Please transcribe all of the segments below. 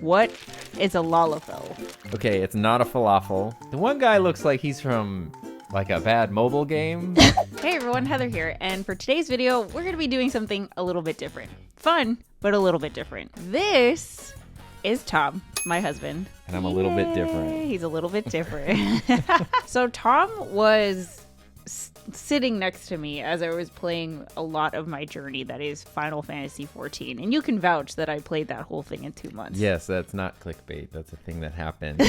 What is a lalafell? Okay, it's not a falafel. The one guy looks like he's from like a bad mobile game. Hey everyone, Heather here, and for today's video, we're going to be doing something a little bit different. Fun, but a little bit different. This is Tom, my husband. And I'm a little bit different. He's a little bit different. So Tom was sitting next to me as I was playing a lot of my journey, that is Final Fantasy XIV. And you can vouch that I played that whole thing in 2 months. Yes, that's not clickbait. That's a thing that happened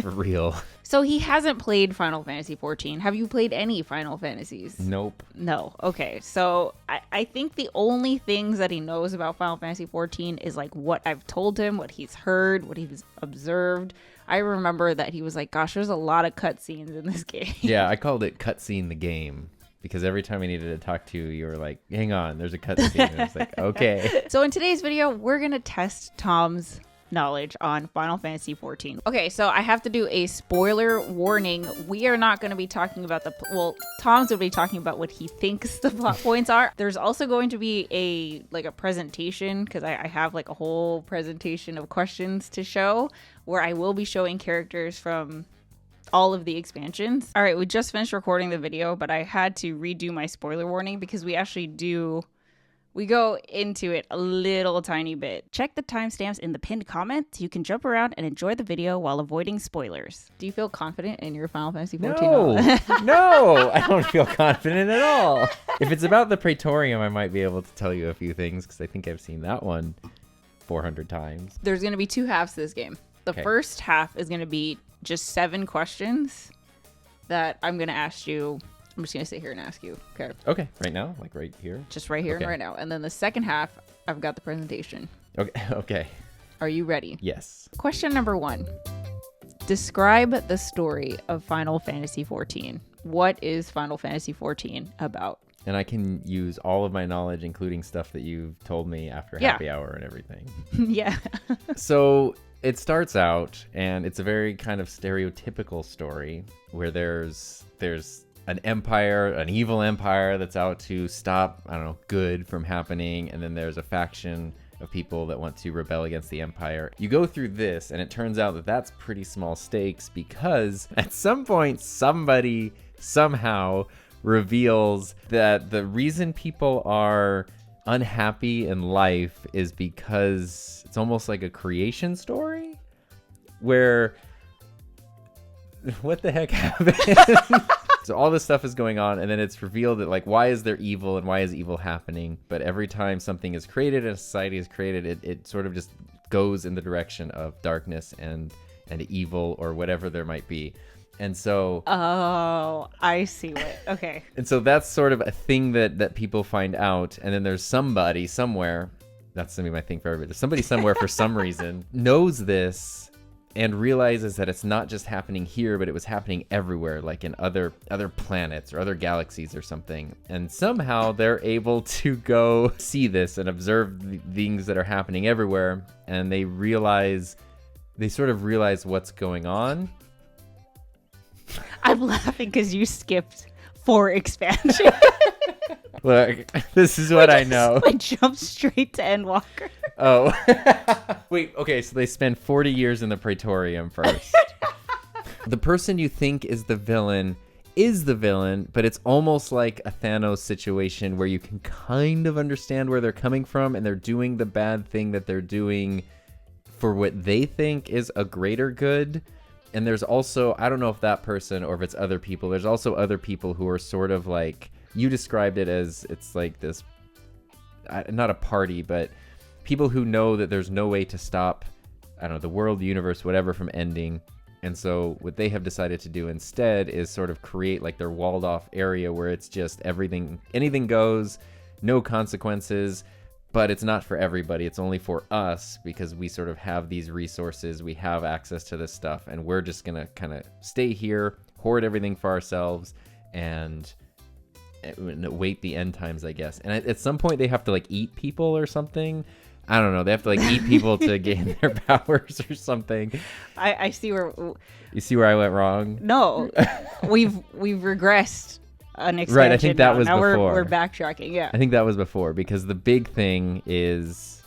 for real. So he hasn't played Final Fantasy XIV. Have you played any Final Fantasies? Nope. No. Okay. So I think the only things that he knows about Final Fantasy XIV is like what I've told him, what he's heard, what he's observed. I remember that he was like, gosh, there's a lot of cutscenes in this game. Yeah, I called it cutscene the game because every time I needed to talk to you, you were like, hang on, there's a cutscene. And I was like, okay. So in today's video, we're going to test Tom's knowledge on Final Fantasy XIV. Okay, so I have to do a spoiler warning. We are not going to be talking about Tom's going to be talking about what he thinks the plot points are. There's also going to be a presentation, because I have like a whole presentation of questions to show, where I will be showing characters from all of the expansions. All right, we just finished recording the video, but I had to redo my spoiler warning because we go into it a little tiny bit. Check the timestamps in the pinned comment so you can jump around and enjoy the video while avoiding spoilers. Do you feel confident in your Final Fantasy XIV? No, I don't feel confident at all. If it's about the Praetorium, I might be able to tell you a few things because I think I've seen that one 400 times. There's going to be 2 halves to this game. The first half is going to be just 7 questions that I'm going to ask you. I'm just going to sit here and ask you. Okay. Okay. Right now? Like right here? Just right here and right now. And then the second half, I've got the presentation. Okay. Okay. Are you ready? Yes. Question number 1. Describe the story of Final Fantasy XIV. What is Final Fantasy XIV about? And I can use all of my knowledge, including stuff that you've told me after happy hour and everything. Yeah. So it starts out, and it's a very kind of stereotypical story where there's an empire, an evil empire that's out to stop, I don't know, good from happening. And then there's a faction of people that want to rebel against the empire. You go through this, and it turns out that that's pretty small stakes because at some point, somebody somehow reveals that the reason people are unhappy in life is because it's almost like a creation story where what the heck happened? So all this stuff is going on, and then it's revealed that, like, why is there evil and why is evil happening? But every time something is created and a society is created, it sort of just goes in the direction of darkness and evil or whatever there might be. And so... Oh, I see what... Okay. And so that's sort of a thing that people find out, and then there's somebody somewhere, that's going to be my thing for everybody, somebody somewhere for some reason knows this and realizes that it's not just happening here, but it was happening everywhere, like in other planets or other galaxies or something. And somehow they're able to go see this and observe the things that are happening everywhere, and they sort of realize what's going on. I'm laughing because you skipped 4 expansions. Look, this is what I know. I jumped straight to ENDWALKER. Oh. Wait, okay, so they spend 40 years in the Praetorium first. The person you think is the villain, but it's almost like a Thanos situation where you can kind of understand where they're coming from, and they're doing the bad thing that they're doing for what they think is a greater good. And there's also, I don't know if that person or if it's other people, there's also other people who are sort of like, you described it as, it's like this, not a party, but people who know that there's no way to stop, I don't know, the world, the universe, whatever, from ending. And so what they have decided to do instead is sort of create like their walled off area where it's just anything goes, no consequences. But it's not for everybody. It's only for us because we sort of have these resources. We have access to this stuff, and we're just going to kind of stay here, hoard everything for ourselves, and wait the end times, I guess. And at some point, they have to, like, eat people or something. I don't know. They have to, like, eat people to gain their powers or something. I see where... You see where I went wrong? No. We've regressed an expansion. Right, I think that was now before. We're backtracking, yeah. I think that was before, because the big thing is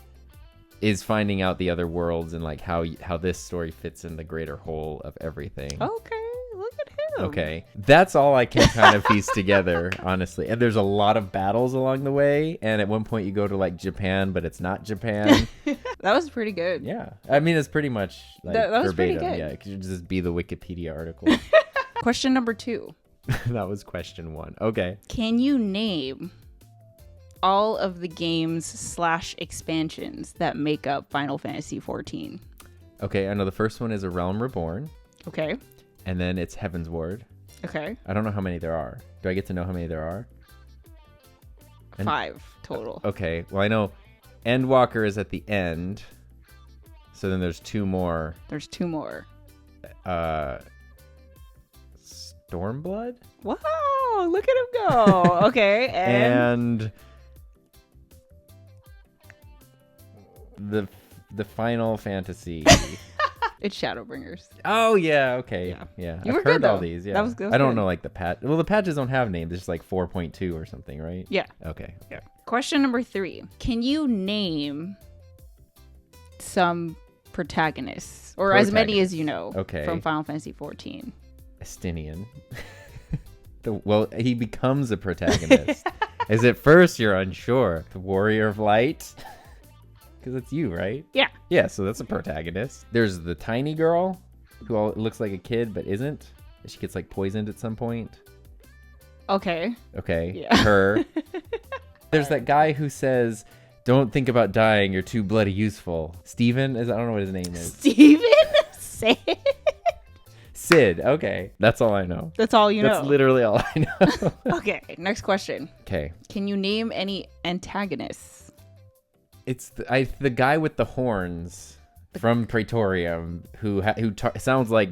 is finding out the other worlds and like how this story fits in the greater whole of everything. Okay, look at him. Okay, that's all I can kind of piece together, honestly. And there's a lot of battles along the way, and at one point you go to like Japan, but it's not Japan. That was pretty good. Yeah, I mean it's pretty much like that was verbatim. pretty good. Yeah, it could just be the Wikipedia article. Question number 2. That was question 1. Okay. Can you name all of the games / expansions that make up Final Fantasy XIV? Okay, I know the first one is A Realm Reborn. Okay. And then it's Heavensward. Okay. I don't know how many there are. Do I get to know how many there are? 5 total. Okay, well I know ENDWALKER is at the end. So then there's 2 more. There's 2 more. Stormblood? Wow, look at him go. Okay, and the Final Fantasy. It's Shadowbringers. Oh yeah, okay. Yeah. You I've were heard good, all though. these, yeah. That was good. I don't know like the patch. Well, the patches don't have names. It's just like 4.2 or something, right? Yeah. Okay. Yeah. Question number 3. Can you name some protagonists or as many as you know from Final Fantasy XIV? Estinian. Well, he becomes a protagonist. As at first you're unsure. The Warrior of Light. Because it's you, right? Yeah. Yeah, so that's a protagonist. There's the tiny girl who looks like a kid but isn't. She gets like poisoned at some point. Okay. Yeah. Her. There's that guy who says, "Don't think about dying. You're too bloody useful." Steven? I don't know what his name is. Steven? Sid. Okay. That's all I know. That's all you know. That's literally all I know. Okay. Next question. Okay. Can you name any antagonists? It's the guy with the horns from Praetorium who sounds like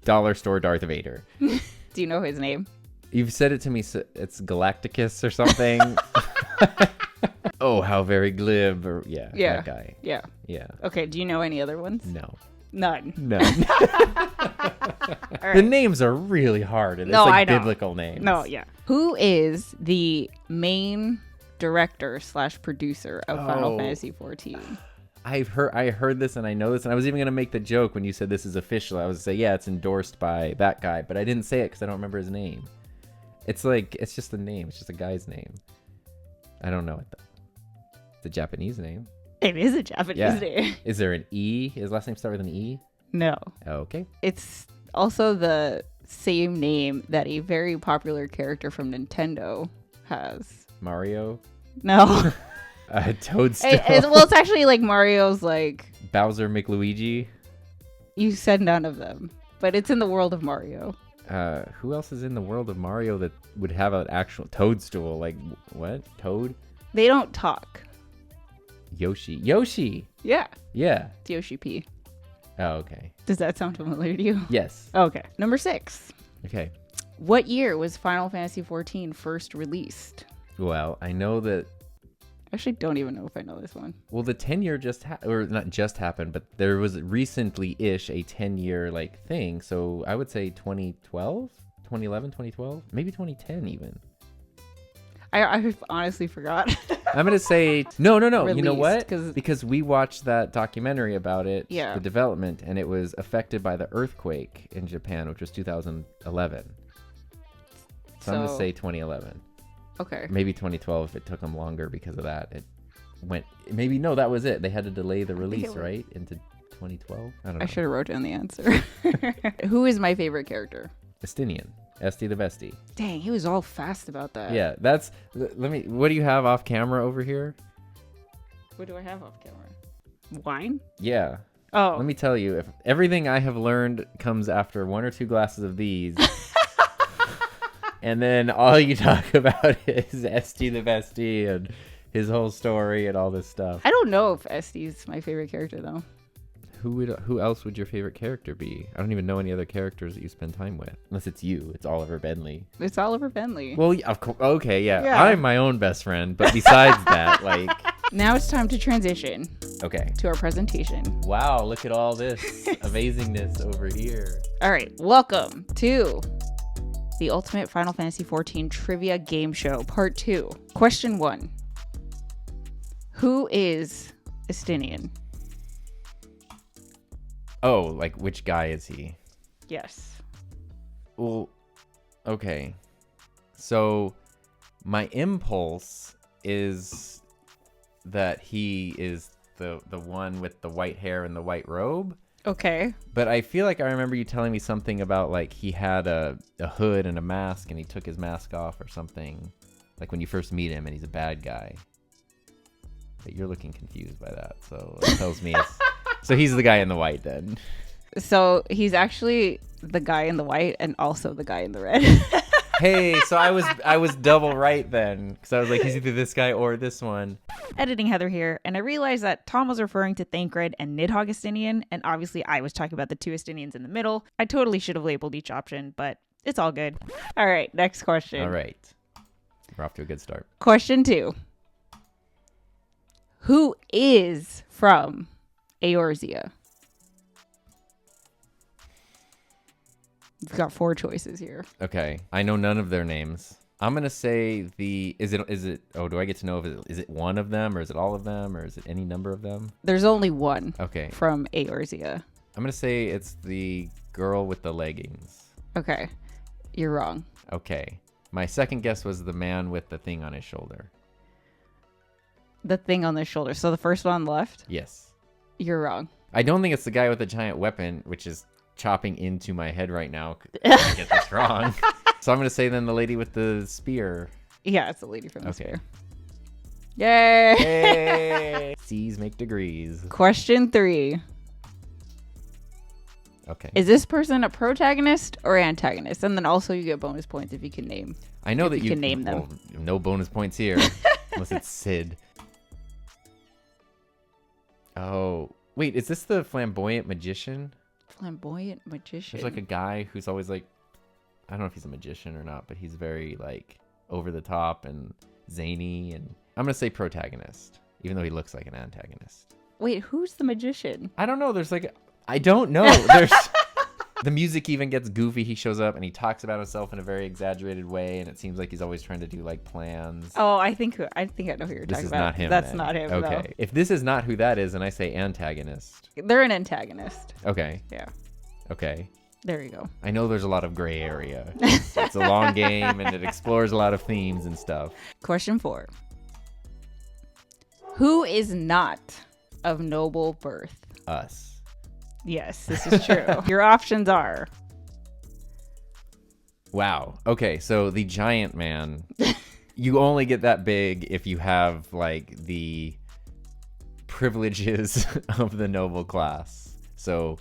dollar store Darth Vader. Do you know his name? You've said it to me. So it's Galacticus or something. Oh, how very glib. Or, yeah. That guy. Yeah. Okay. Do you know any other ones? No. None. Right. The names are really hard. And it's like biblical names. No, yeah. Who is the main director / producer of Final Fantasy XIV? I heard this and I know this, and I was even going to make the joke when you said this is official. I was going to say, yeah, it's endorsed by that guy, but I didn't say it because I don't remember his name. It's just a name. It's just a guy's name. I don't know it though. It's a Japanese name. It is a Japanese name. Is there an E? His last name start with an E? No. Okay. It's also the same name that a very popular character from Nintendo has. Mario? No. Toadstool. Well, it's actually like Mario's like... Bowser McLuigi? You said none of them, but it's in the world of Mario. Who else is in the world of Mario that would have an actual Toadstool? Like, what? Toad? They don't talk. Yoshi. Yeah. Yeah. It's Yoshi P. Oh, okay. Does that sound familiar to you? Yes. Okay. Number 6. Okay. What year was Final Fantasy XIV first released? Well, I know that... I actually don't even know if I know this one. Well, the 10-year or not just happened, but there was recently-ish a 10-year like thing. So I would say 2012, 2011, 2012, maybe 2010 even. I honestly forgot. I'm going to say, no. Released, you know what? Because we watched that documentary about it, the development, and it was affected by the earthquake in Japan, which was 2011. So I'm going to say 2011. Okay. Maybe 2012 if it took them longer because of that. It went, maybe, no, that was it. They had to delay the release, right? Into 2012? I don't know. I should have wrote down the answer. Who is my favorite character? Estinian. Esty the bestie. Dang, he was all fast about that. Yeah, what do you have off camera over here? What do I have off camera? Wine? Yeah. Oh. Let me tell you, if everything I have learned comes after 1 or 2 glasses of these, and then all you talk about is Esty the bestie and his whole story and all this stuff. I don't know if Esty's my favorite character though. Who else would your favorite character be? I don't even know any other characters that you spend time with. Unless it's you. It's Oliver Bentley. It's Oliver Bentley. Well, yeah, of course. Okay, yeah. I'm my own best friend. But besides that, like... Now it's time to transition. Okay. To our presentation. Wow, look at all this amazingness over here. All right. Welcome to the Ultimate Final Fantasy XIV Trivia Game Show, Part 2. Question 1. Who is Estinian. Oh, like which guy is he? Yes. Well, okay. So my impulse is that he is the one with the white hair and the white robe. Okay. But I feel like I remember you telling me something about like he had a hood and a mask and he took his mask off or something. Like when you first meet him and he's a bad guy. But you're looking confused by that. So it tells me it's... So he's the guy in the white then. So he's actually the guy in the white and also the guy in the red. Hey, so I was double right then. Because I was like, he's either this guy or this one. Editing Heather here, and I realized that Tom was referring to Thancred and Nidhogg Estinian, and obviously I was talking about the two Estinians in the middle. I totally should have labeled each option, but it's all good. All right, next question. All right. We're off to a good start. Question 2. Who is from Eorzea? You've got 4 choices here. Okay. I know none of their names. I'm going to say is it, oh, do I get to know if is it one of them or is it all of them or is it any number of them? There's only one okay. from Eorzea. I'm going to say it's the girl with the leggings. Okay. You're wrong. Okay. My second guess was the man with the thing on his shoulder. The thing on the shoulder. So the first one on the left? Yes. You're wrong. I don't think it's the guy with the giant weapon, which is chopping into my head right now. I get this wrong. So I'm going to say then the lady with the spear. Yeah, it's the lady from the Okay. spear. Yay! Hey! C's make degrees. Question 3. Okay. Is this person a protagonist or antagonist? And then also you get bonus points if you can name. I know that you can name them. Well, no bonus points here. Unless it's Sid. Oh. Wait, is this the flamboyant magician? Flamboyant magician? There's like a guy who's always like, I don't know if he's a magician or not, but he's very like over the top and zany. And I'm going to say protagonist, even though he looks like an antagonist. Wait, who's the magician? I don't know. There's like, I don't know. There's the music even gets goofy. He shows up and he talks about himself in a very exaggerated way. And it seems like he's always trying to do like plans. Oh, I think I know who you're This talking is about. not him. That's then. not him. Okay. No. If this is not who that is, then I say antagonist. They're an antagonist. Okay. Yeah. Okay. There you go. I know there's a lot of gray area. It's a long game and it explores a lot of themes and stuff. Question 4. Who is not of noble birth? Us. Yes, this is true. Your options are... Wow. Okay, so the giant man, you only get that big if you have like the privileges of the noble class. So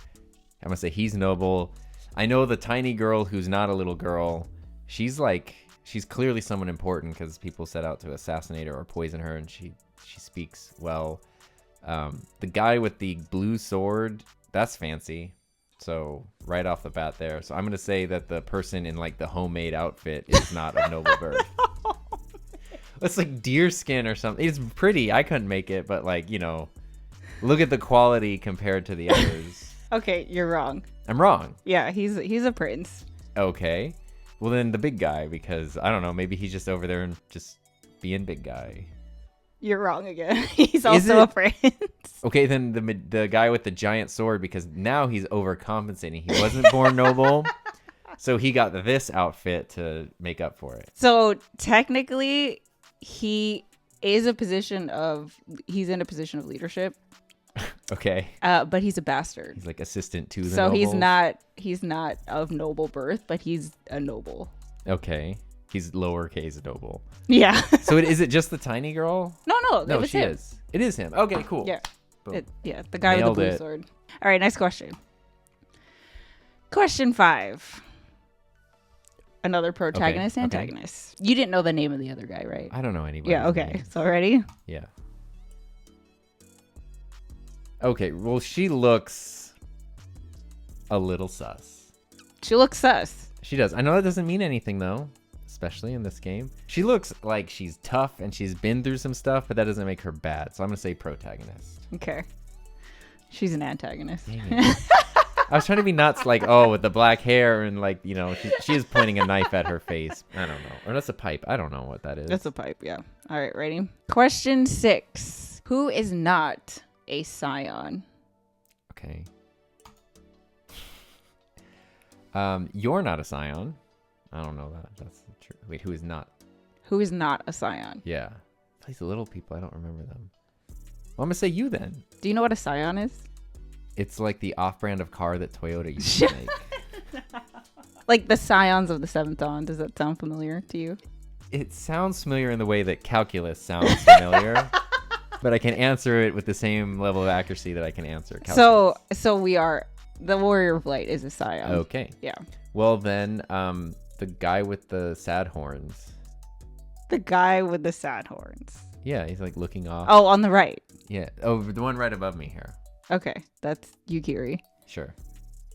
I'm gonna say he's noble. I know the tiny girl who's not a little girl. She's clearly someone important because people set out to assassinate her or poison her, and she speaks well. The guy with the blue sword, that's fancy. So right off the bat there. So I'm going to say that the person in like the homemade outfit is not of noble birth. It's like deer skin or something. It's pretty. I couldn't make it, but like, you know, look at the quality compared to the others. Okay, you're wrong. I'm wrong. Yeah, he's a prince. Okay. Well, then the big guy, because I don't know, maybe he's just over there and just being big guy. You're wrong again. He's also a prince. Okay, then the guy with the giant sword, because now he's overcompensating. He wasn't born noble, so he got this outfit to make up for it. So technically, he's in a position of leadership. Okay. But he's a bastard. He's like assistant to the So nobles. he's not of noble birth, but he's a noble. Okay. He's lowercase noble. Yeah. So is it just the tiny girl? No, No, was she him. is. It is him. Okay, cool. Yeah. Boom. The guy Nailed with the blue it. sword. All right, next question. Question 5. Another protagonist, Okay. antagonist. You didn't know the name of the other guy, right? I don't know anybody. Yeah, okay. So ready? Yeah. Okay, well, she looks a little sus. She looks sus. She does. I know that doesn't mean anything, though, especially in this game. She looks like she's tough and she's been through some stuff, but that doesn't make her bad. So I'm going to say protagonist. Okay. She's an antagonist. Dang it. I was trying to be nuts, like, oh, with the black hair and, like, you know, she is pointing a knife at her face. I don't know. Or that's a pipe. I don't know what that is. That's a pipe, yeah. All right, ready? Question 6. Who is not a scion. Okay. You're not a scion. I don't know that. That's true. Wait, who is not? Who is not a scion? Yeah. These little people, I don't remember them. Well, I'm gonna say you then. Do you know what a scion is? It's like the off-brand of car that Toyota used to make. Like the scions of the Seventh Dawn. Does that sound familiar to you? It sounds familiar in the way that calculus sounds familiar, but I can answer it with the same level of accuracy that I can answer calculus. So we are, the Warrior of Light is a scion. Okay. Yeah. Well then, the guy with the sad horns. The guy with the sad horns. Yeah, he's like looking off. Oh, on the right. Yeah. Oh, the one right above me here. Okay, that's Yukiri. Sure.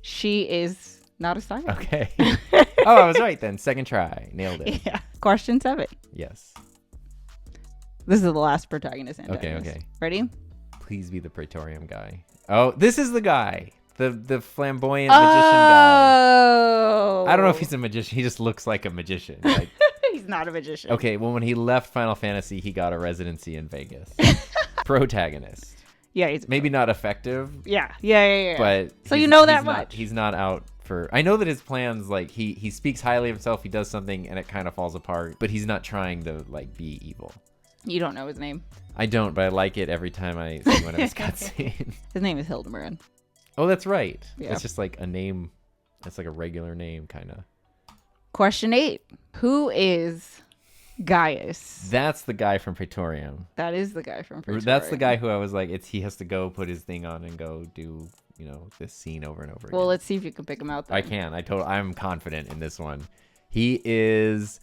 She is not a scion. Okay. Oh, I was right then. Second try. Nailed it. Yeah. Question 7. Yes. This is the last protagonist. Antagonist. Okay. Ready? Please be the Praetorium guy. Oh, this is the guy. The flamboyant magician guy. Oh. I don't know if he's a magician. He just looks like a magician. Like, he's not a magician. okay, well, when he left Final Fantasy, he got a residency in Vegas. Protagonist. Yeah, he's Maybe not effective. Yeah. But so you know that he's much. He's not out for. I know that his plans, like he speaks highly of himself. He does something and it kind of falls apart. But he's not trying to like be evil. You don't know his name. I don't, but I like it every time I see one of his cutscenes. His name is Hildebrand. Oh, that's right. Yeah. It's just like a name. It's like a regular name, kind of. Question 8. Who is Gaius? That's the guy from Praetorium. That is the guy from Praetorium. That's the guy who I was like, he has to go put his thing on and go do, this scene over and over again. Well, let's see if you can pick him out then. I can. I'm confident in this one. He is.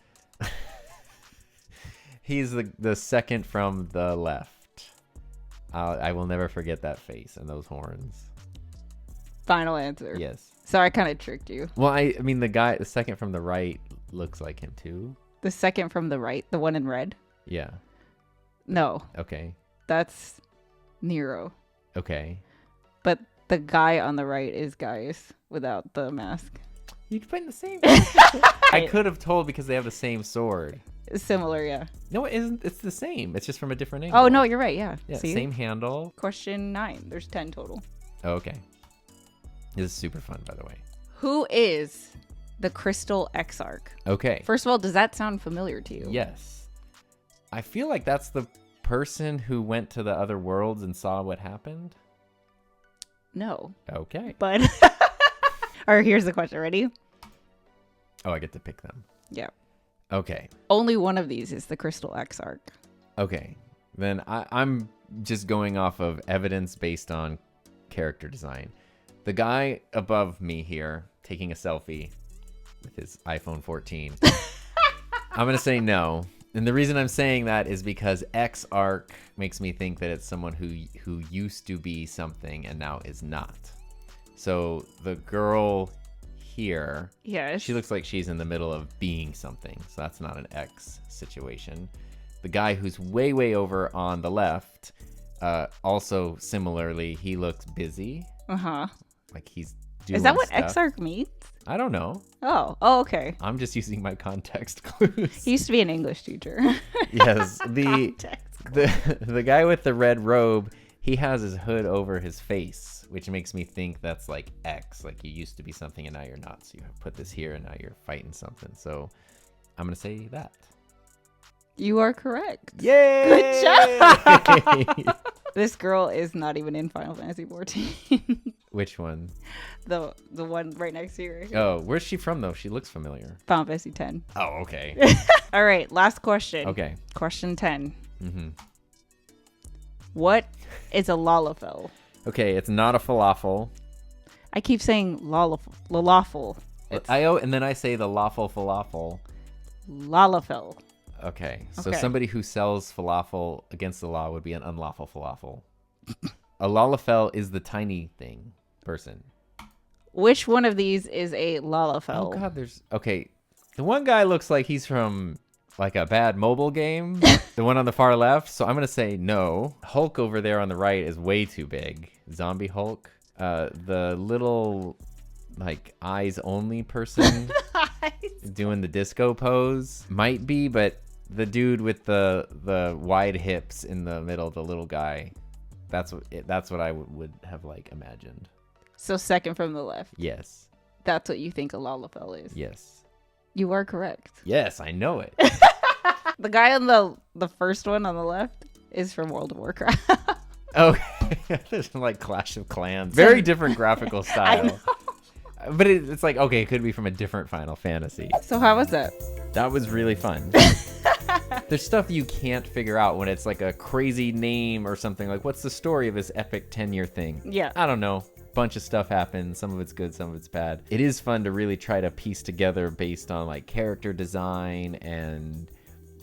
He's the second from the left. I will never forget that face and those horns. Final answer. Yes. So I kind of tricked you. Well, I mean, the second from the right looks like him too. The second from the right, the one in red? Yeah. No. Okay. That's Nero. Okay. But the guy on the right is Gaius without the mask. You put in the same. I could have told because they have the same sword. Similar, yeah. No, it isn't. It's the same. It's just from a different angle. Oh, no, you're right. Yeah. Yeah, See? same handle. Question 9. There's 10 total. Oh, okay. This is super fun, by the way. Who is the Crystal Exarch? Okay. First of all, does that sound familiar to you? Yes. I feel like that's the person who went to the other worlds and saw what happened. No. Okay. But, all right, here's the question. Ready? Oh, I get to pick them. Yeah. Okay. Only one of these is the Crystal Exarch. Okay. Then I'm just going off of evidence based on character design. The guy above me here taking a selfie with his iPhone 14. I'm going to say no. And the reason I'm saying that is because Exarch makes me think that it's someone who used to be something and now is not. So the girl here, Yes. she looks like she's in the middle of being something. So that's not an X situation. The guy who's way, way over on the left, also similarly, he looks busy. Uh-huh. Like he's doing Is that what stuff. Exarch means? I don't know. Oh, okay. I'm just using my context clues. He used to be an English teacher. Yes, Context. the guy with the red robe, he has his hood over his face, which makes me think that's like X, like you used to be something and now you're not. So you put this here and now you're fighting something. So I'm gonna say that. You are correct. Yay! Good job. This girl is not even in Final Fantasy 14. Which one? The one right next to you. Oh, where's she from though? She looks familiar. Final Fantasy 10. Oh, okay. All right, last question. Okay. Question 10. Mm-hmm. What is a lalafell? Okay, it's not a falafel. I keep saying lalafel. It's And then I say the lawful falafel. lalafell. Okay, so Okay. somebody who sells falafel against the law would be an unlawful falafel. A lalafell is the tiny thing person. Which one of these is a lalafell? Oh god, okay. The one guy looks like he's from like a bad mobile game. The one on the far left. So I'm gonna say no. Hulk over there on the right is way too big. Zombie Hulk. The little like eyes only person doing the disco pose might be, but the dude with the wide hips in the middle, the little guy, That's what I would have like imagined. So second from the left. Yes. That's what you think a Lalafell is. Yes. You are correct. Yes, I know it. The guy on the first one on the left is from World of Warcraft. Okay. There's like Clash of Clans. Very different graphical style. But it's like, okay, it could be from a different Final Fantasy. So how was that? That was really fun. There's stuff you can't figure out when it's like a crazy name or something. Like, what's the story of this epic 10-year thing? Yeah. I don't know. Bunch of stuff happens. Some of it's good, some of it's bad. It is fun to really try to piece together based on like character design and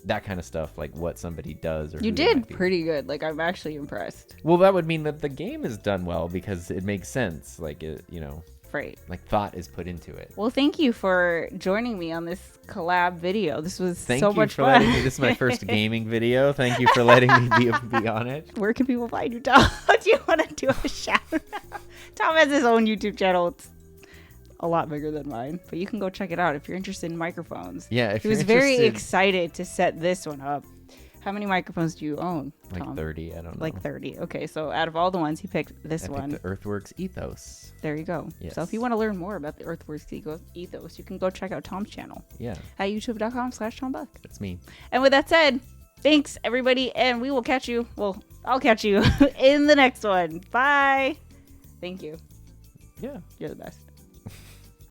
that kind of stuff, like what somebody does. Or you did pretty good. Like, I'm actually impressed. Well, that would mean that the game is done well because it makes sense. Like, it, you know, right. Like thought is put into it. Well, thank you for joining me on this collab video. This was Thank so you much for fun. letting me. This is my first gaming video. Thank you for letting me be on it. Where can people find you, Tom? Do you want to do a shout out? Tom has his own YouTube channel. It's a lot bigger than mine, but you can go check it out if you're interested in microphones. Yeah, he was very excited to set this one up. How many microphones do you own, Tom? Like 30, I don't know. Like 30. Okay, so out of all the ones, he picked this one. The Earthworks ethos. There you go. Yes. So if you want to learn more about the Earthworks ethos, you can go check out Tom's channel. Yeah. At youtube.com/TomBuck. That's me. And with that said, thanks everybody, and we will catch you. Well, I'll catch you in the next one. Bye. Thank you. Yeah. You're the best.